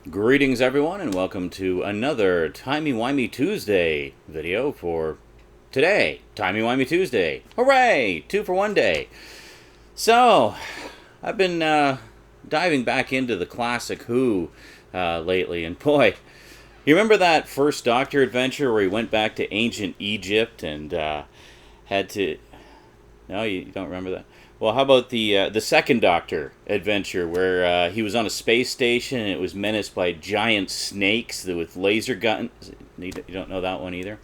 Greetings everyone and welcome to another Timey-Wimey Tuesday video for today. Timey-Wimey Tuesday. Hooray! 2 for 1 day. So, I've been diving back into the classic Who lately, and boy, you remember that first Doctor adventure where he went back to ancient Egypt and had to... No, you don't remember that? Well, how about the second Doctor adventure where he was on a space station and it was menaced by giant snakes with laser guns? You don't know that one either?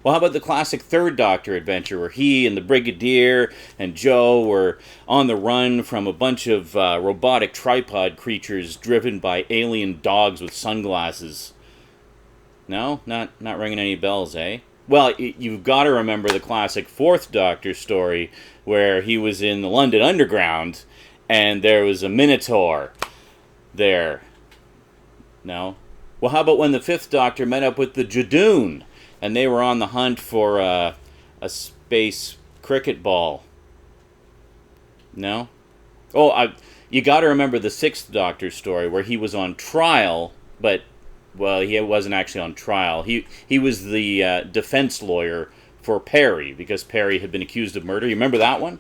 Well, how about the classic third Doctor adventure where he and the Brigadier and Joe were on the run from a bunch of robotic tripod creatures driven by alien dogs with sunglasses? No? Not ringing any bells, eh? Well, you've got to remember the classic fourth Doctor story where he was in the London Underground and there was a Minotaur there. No? Well, how about when the fifth Doctor met up with the Jadoon and they were on the hunt for a space cricket ball? No? Oh, you got to remember the sixth Doctor story where he was on trial, but... Well, he wasn't actually on trial. He was the defense lawyer for Perry because Perry had been accused of murder. You remember that one?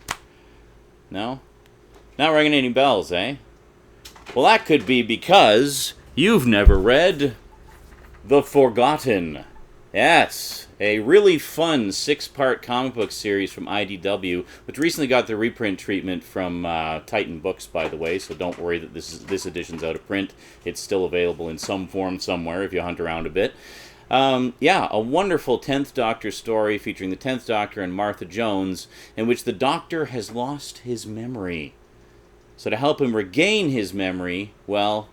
No? Not ringing any bells, eh? Well, that could be because you've never read The Forgotten. Yes, a really fun 6-part comic book series from IDW, which recently got the reprint treatment from Titan Books, by the way, so don't worry that this edition's out of print. It's still available in some form somewhere if you hunt around a bit. Yeah, a wonderful 10th Doctor story featuring the 10th Doctor and Martha Jones, in which the Doctor has lost his memory. So to help him regain his memory, well...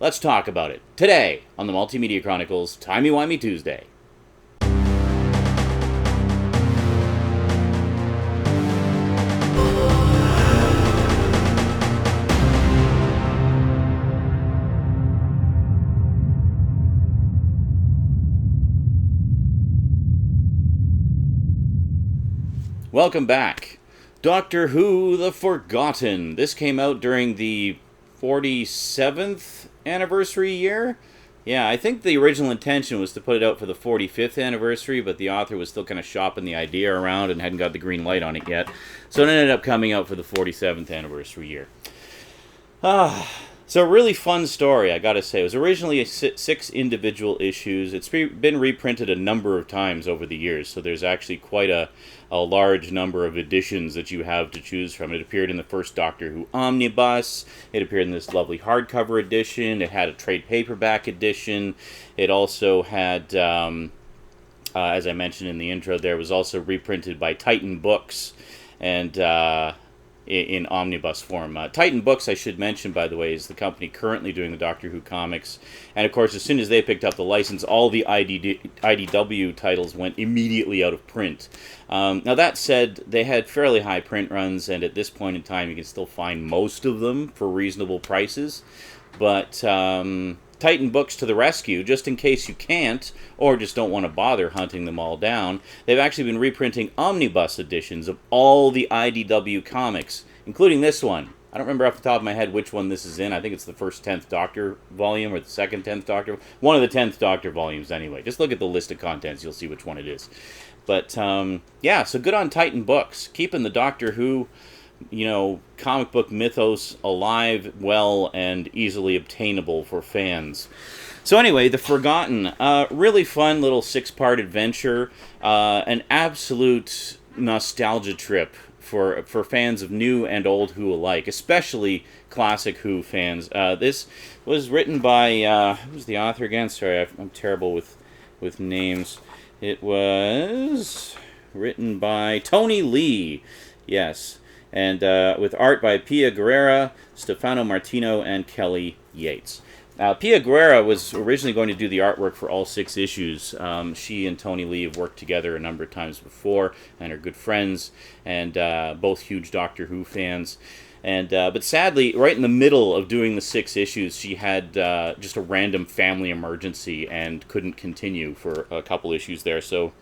let's talk about it today on the Multimedia Chronicles Timey-Wimey Tuesday. Welcome back. Doctor Who, The Forgotten. This came out during the 47th anniversary year? Yeah, I think the original intention was to put it out for the 45th anniversary, but the author was still kind of shopping the idea around and hadn't got the green light on it yet. So it ended up coming out for the 47th anniversary year. So a really fun story, I gotta say. It was originally 6 individual issues. It's been reprinted a number of times over the years, so there's actually quite a large number of editions that you have to choose from. It appeared in the first Doctor Who Omnibus. It appeared in this lovely hardcover edition. It had a trade paperback edition. It also had, as I mentioned in the intro, there was also reprinted by Titan Books and in omnibus form. Titan Books, I should mention, by the way, is the company currently doing the Doctor Who comics. And, of course, as soon as they picked up the license, all the IDW titles went immediately out of print. Now, that said, they had fairly high print runs, and at this point in time, you can still find most of them for reasonable prices. But Titan Books to the rescue, just in case you can't, or just don't want to bother hunting them all down. They've actually been reprinting omnibus editions of all the IDW comics, including this one. I don't remember off the top of my head which one this is in. I think it's the first 10th Doctor volume, or the second 10th Doctor. One of the 10th Doctor volumes, anyway. Just look at the list of contents, you'll see which one it is. But, yeah, so good on Titan Books. Keeping the Doctor Who, comic book mythos alive, well, and easily obtainable for fans. So anyway, The Forgotten, really fun little 6-part adventure, an absolute nostalgia trip for fans of new and old Who alike, especially classic Who fans. This was written by, who's the author again? Sorry, I'm terrible with names. It was written by Tony Lee, yes. And with art by Pia Guerrera, Stefano Martino, and Kelly Yates. Pia Guerrera was originally going to do the artwork for all 6 issues. She and Tony Lee have worked together a number of times before and are good friends, and both huge Doctor Who fans. And but sadly, right in the middle of doing the 6 issues, she had just a random family emergency and couldn't continue for a couple issues there. So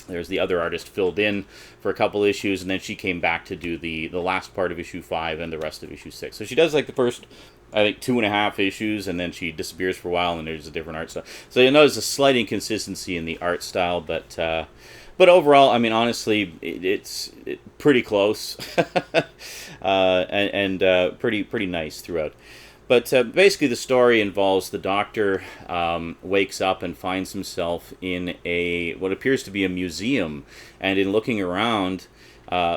there's the other artist filled in for a couple issues, and then she came back to do the last part of issue 5 and the rest of issue 6. So she does like the first I think 2.5 issues, and then she disappears for a while, and there's a different art style. So you notice a slight inconsistency in the art style, but overall, I mean, honestly, it's pretty close, and pretty nice throughout. But basically, the story involves the Doctor wakes up and finds himself in what appears to be a museum, and in looking around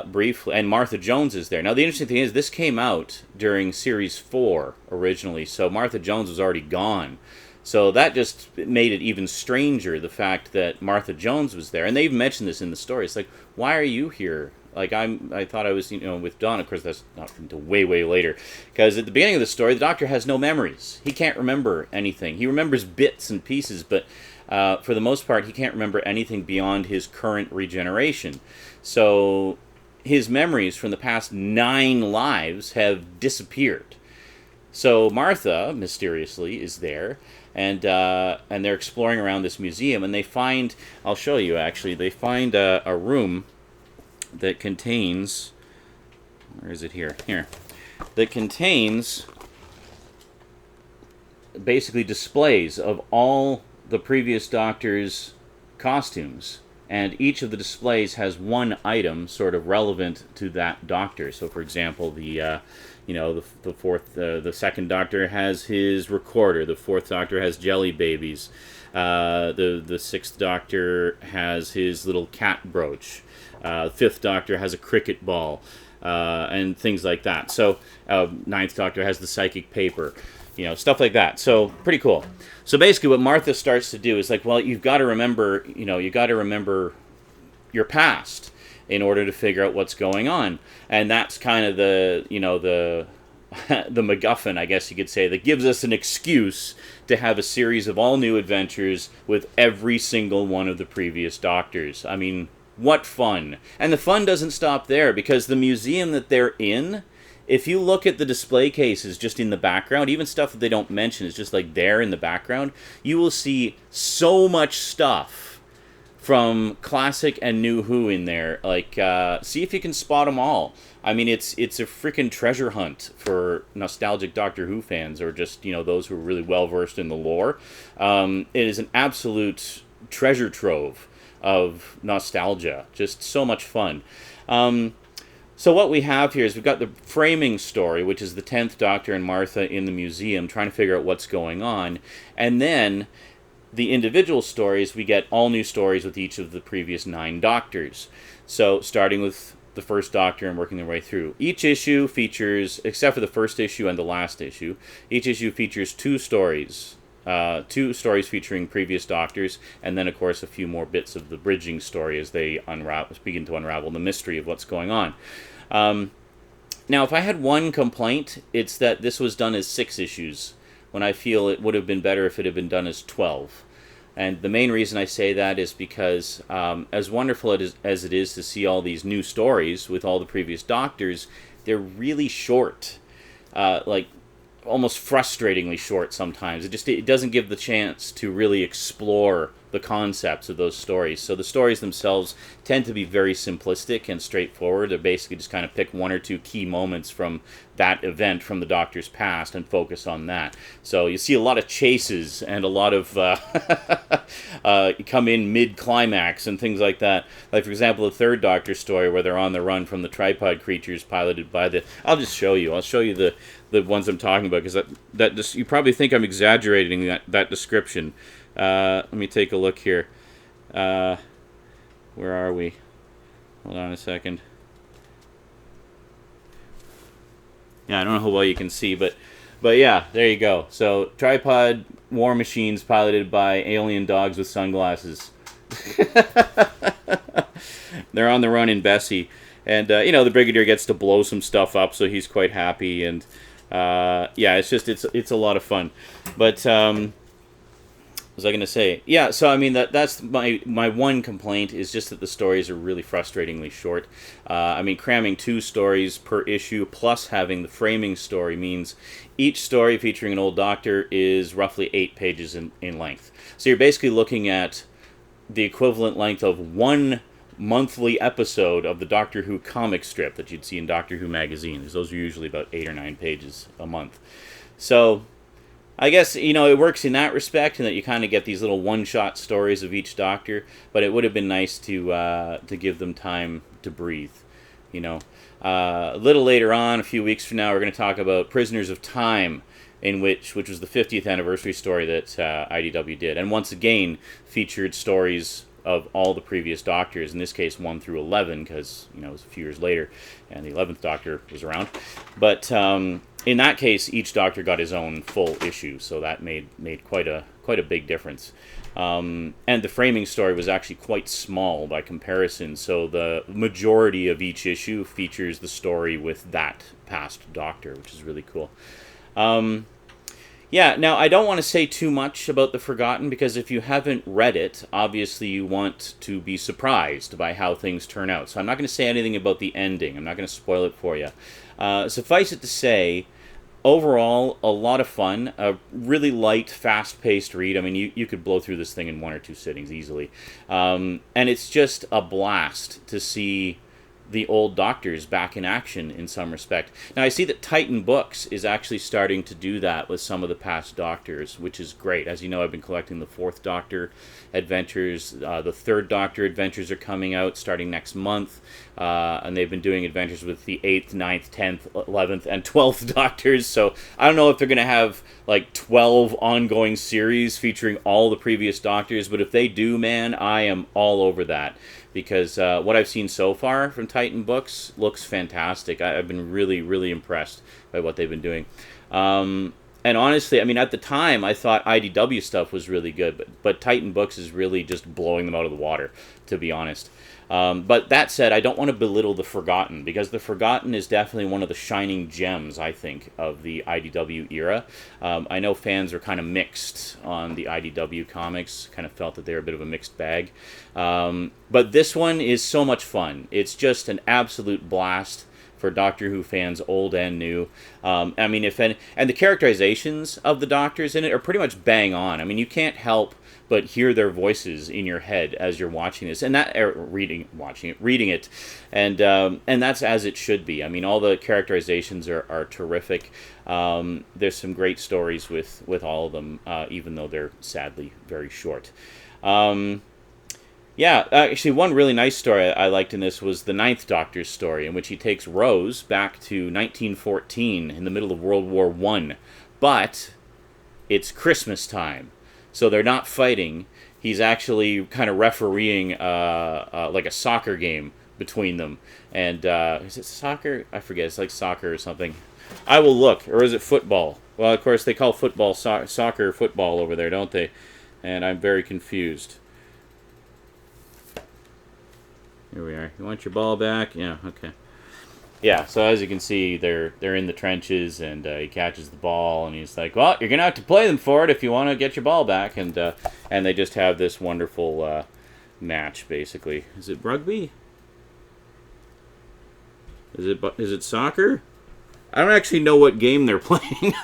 briefly, and Martha Jones is there. Now, the interesting thing is, this came out during Series 4 originally, so Martha Jones was already gone. So that just made it even stranger, the fact that Martha Jones was there. And they even mentioned this in the story. It's like, why are you here? Like, I thought I was, with Dawn. Of course, that's not until way, way later. Because at the beginning of the story, the Doctor has no memories. He can't remember anything. He remembers bits and pieces, but for the most part, he can't remember anything beyond his current regeneration. So his memories from the past 9 lives have disappeared. So Martha, mysteriously, is there, and they're exploring around this museum, and they find, I'll show you actually, they find a room that contains, where is it here? Here. That contains basically displays of all the previous Doctor's costumes. And each of the displays has one item sort of relevant to that Doctor. So, for example, the second Doctor has his recorder. The fourth Doctor has jelly babies. The sixth Doctor has his little cat brooch. Fifth Doctor has a cricket ball, and things like that. So, ninth Doctor has the psychic paper. Stuff like that. So, pretty cool. So basically what Martha starts to do is like, well, you've got to remember, your past in order to figure out what's going on. And that's kind of the MacGuffin, I guess you could say, that gives us an excuse to have a series of all new adventures with every single one of the previous Doctors. I mean, what fun. And the fun doesn't stop there, because the museum that they're in, if you look at the display cases just in the background, even stuff that they don't mention is just like there in the background, you will see so much stuff from Classic and New Who in there. Like, see if you can spot them all. I mean, it's a freaking treasure hunt for nostalgic Doctor Who fans, or just, those who are really well-versed in the lore. It is an absolute treasure trove of nostalgia. Just so much fun. So what we have here is we've got the framing story, which is the 10th Doctor and Martha in the museum trying to figure out what's going on. And then the individual stories, we get all new stories with each of the previous 9 Doctors. So starting with the first Doctor and working their way through. Each issue features, except for the first issue and the last issue, each issue features 2 stories. 2 stories featuring previous Doctors, and then, of course, a few more bits of the bridging story as they begin to unravel the mystery of what's going on. Now, if I had one complaint, it's that this was done as 6 issues, when I feel it would have been better if it had been done as 12. And the main reason I say that is because, as wonderful as it is to see all these new stories with all the previous Doctors, they're really short. Almost frustratingly short sometimes. It doesn't give the chance to really explore the concepts of those stories. So the stories themselves tend to be very simplistic and straightforward. They basically just kind of pick 1 or 2 key moments from that event from the Doctor's past and focus on that. So you see a lot of chases and a lot of come in mid-climax and things like that. Like, for example, the 3rd Doctor story where they're on the run from the tripod creatures piloted by the... I'll just show you. I'll show you the ones I'm talking about, because that just, you probably think I'm exaggerating that description. Let me take a look here. Where are we? Hold on a second. Yeah, I don't know how well you can see, but yeah, there you go. So, tripod war machines piloted by alien dogs with sunglasses. They're on the run in Bessie. And, the Brigadier gets to blow some stuff up, so he's quite happy. And, yeah, it's a lot of fun. But, what was I going to say? Yeah, so I mean, that's my one complaint, is just that the stories are really frustratingly short. I mean, cramming 2 stories per issue plus having the framing story means each story featuring an old Doctor is roughly 8 pages in length. So you're basically looking at the equivalent length of 1 monthly episode of the Doctor Who comic strip that you'd see in Doctor Who magazine. Those are usually about 8 or 9 pages a month. So I guess, it works in that respect, in that you kind of get these little one-shot stories of each Doctor. But it would have been nice to give them time to breathe. You know, a little later on, a few weeks from now, we're going to talk about Prisoners of Time, which was the 50th anniversary story that IDW did, and once again featured stories of all the previous Doctors. In this case, 1 through 11, because it was a few years later, and the 11th Doctor was around. But in that case, each Doctor got his own full issue, so that made quite a big difference. And the framing story was actually quite small by comparison, so the majority of each issue features the story with that past Doctor, which is really cool. Yeah, now I don't want to say too much about The Forgotten, because if you haven't read it, obviously you want to be surprised by how things turn out. So I'm not going to say anything about the ending. I'm not going to spoil it for you. Suffice it to say, overall, a lot of fun. A really light, fast-paced read. I mean, you could blow through this thing in 1 or 2 sittings easily. And it's just a blast to see the old Doctors back in action in some respect. Now, I see that Titan Books is actually starting to do that with some of the past Doctors, which is great. As you know, I've been collecting the 4th Doctor adventures. The 3rd Doctor adventures are coming out starting next month, and they've been doing adventures with the 8th, 9th, 10th, 11th, and 12th Doctors. So I don't know if they're going to have like 12 ongoing series featuring all the previous Doctors, but if they do, man, I am all over that. Because what I've seen so far from Titan Books looks fantastic. I've been really, really impressed by what they've been doing. And honestly, I mean, at the time, I thought IDW stuff was really good, but Titan Books is really just blowing them out of the water, to be honest. But that said, I don't want to belittle The Forgotten, because The Forgotten is definitely one of the shining gems, I think, of the IDW era. I know fans are kind of mixed on the IDW comics, kind of felt that they were a bit of a mixed bag. But this one is so much fun. It's just an absolute blast for Doctor Who fans, old and new. I mean, and the characterizations of the Doctors in it are pretty much bang on. I mean, you can't help but hear their voices in your head as you're watching this, and reading it, and that's as it should be. I mean, all the characterizations are terrific. There's some great stories with all of them, even though they're sadly very short. Yeah, actually, one really nice story I liked in this was the 9th Doctor's story, in which he takes Rose back to 1914 in the middle of World War I. But it's Christmas time, so they're not fighting. He's actually kind of refereeing like a soccer game between them. And is it soccer? I forget. It's like soccer or something. I will look. Or is it football? Well, of course, they call football soccer football over there, don't they? And I'm very confused. Here we are. You want your ball back? Yeah, okay. Yeah, so as you can see, they're in the trenches, and he catches the ball, and he's like, well, you're going to have to play them for it if you want to get your ball back. And they just have this wonderful match, basically. Is it rugby? Is it soccer? I don't actually know what game they're playing.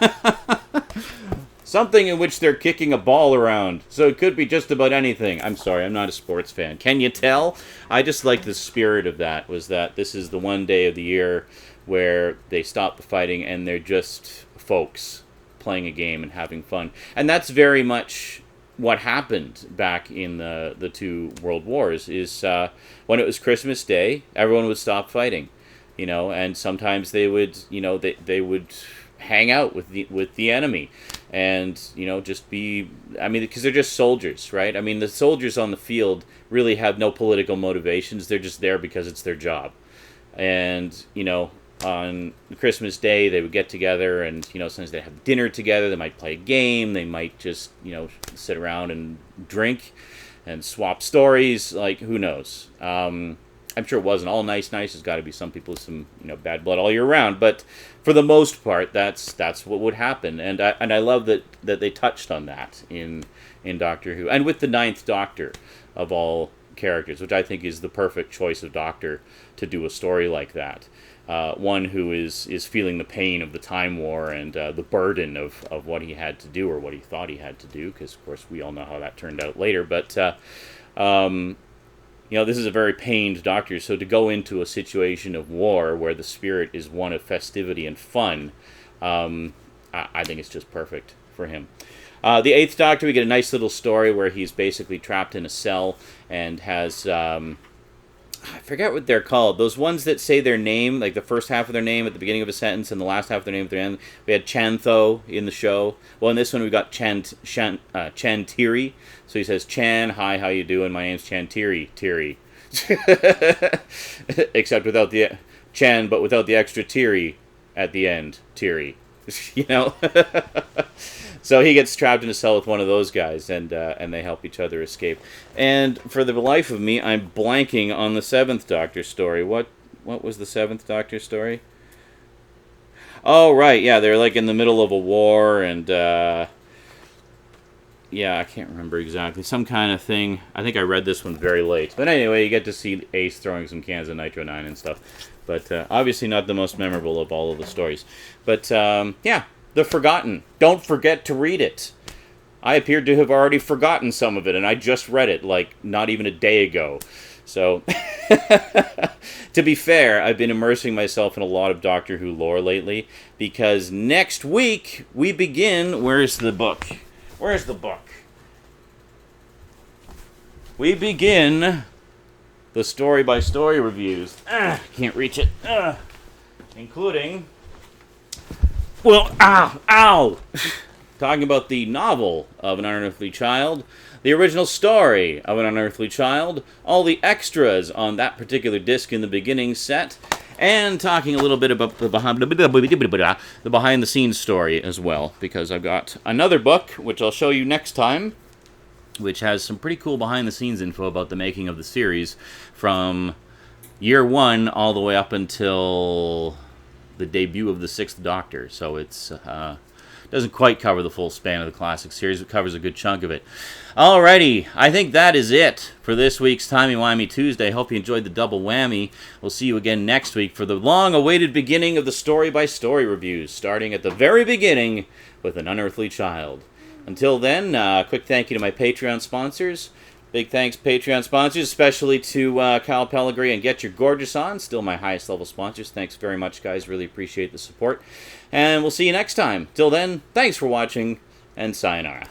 Something in which they're kicking a ball around. So it could be just about anything. I'm sorry, I'm not a sports fan. Can you tell? I just like the spirit of that, was that this is the one day of the year where they stop the fighting and they're just folks playing a game and having fun. And that's very much what happened back in the 2 world wars, is when it was Christmas Day, everyone would stop fighting. And sometimes they would, they would hang out with the enemy, and just be, I mean, because they're just soldiers, right? I mean, the soldiers on the field really have no political motivations. They're just there because it's their job. And on Christmas Day they would get together, and sometimes they have dinner together. They might play a game. They might just sit around and drink and swap stories. Like, who knows? I'm sure it wasn't all nice. There's got to be some people with some bad blood all year round, but for the most part, that's what would happen. And I love that they touched on that in Doctor Who, and with the 9th Doctor of all characters, which I think is the perfect choice of Doctor to do a story like that. One who is feeling the pain of the Time War and the burden of what he had to do, or what he thought he had to do, because of course we all know how that turned out later. But this is a very pained Doctor, so to go into a situation of war where the spirit is one of festivity and fun, I think it's just perfect for him. The Eighth Doctor, we get a nice little story where he's basically trapped in a cell and has... I forget what they're called. Those ones that say their name, like the first half of their name at the beginning of a sentence and the last half of their name at the end. We had Chantho in the show. Well, in this one we got Chantiri. So he says, Chan, hi, how you doing? My name's Chantiri. Tiri. Except without the Chan, but without the extra Tiri at the end. Tiri. You know? So he gets trapped in a cell with one of those guys, and they help each other escape. And for the life of me, I'm blanking on the Seventh Doctor story. What was the Seventh Doctor story? Oh, right, yeah, they're like in the middle of a war, and yeah, I can't remember exactly. Some kind of thing. I think I read this one very late. But anyway, you get to see Ace throwing some cans of Nitro 9 and stuff. But obviously not the most memorable of all of the stories. But yeah. The Forgotten. Don't forget to read it. I appeared to have already forgotten some of it, and I just read it, like, not even a day ago. So, to be fair, I've been immersing myself in a lot of Doctor Who lore lately, because next week we begin... Where's the book? Where's the book? We begin the story-by-story reviews. Can't reach it. Including... Well, ow! Talking about the novel of An Unearthly Child, the original story of An Unearthly Child, all the extras on that particular disc in the beginning set, and talking a little bit about the behind-the-scenes story as well, because I've got another book, which I'll show you next time, which has some pretty cool behind-the-scenes info about the making of the series from year one all the way up until... the debut of the Sixth Doctor, so it's doesn't quite cover the full span of the classic series. It covers a good chunk of it. Alrighty, I think that is it for this week's Timey-Wimey Tuesday. Hope you enjoyed the double whammy. We'll see you again next week for the long-awaited beginning of the story-by-story reviews, starting at the very beginning with An Unearthly Child. Until then, quick thank you to my Patreon sponsors. Big thanks, Patreon sponsors, especially to Kyle Pellegrini and Get Your Gorgeous On, still my highest level sponsors. Thanks very much, guys. Really appreciate the support. And we'll see you next time. Till then, thanks for watching, and sayonara.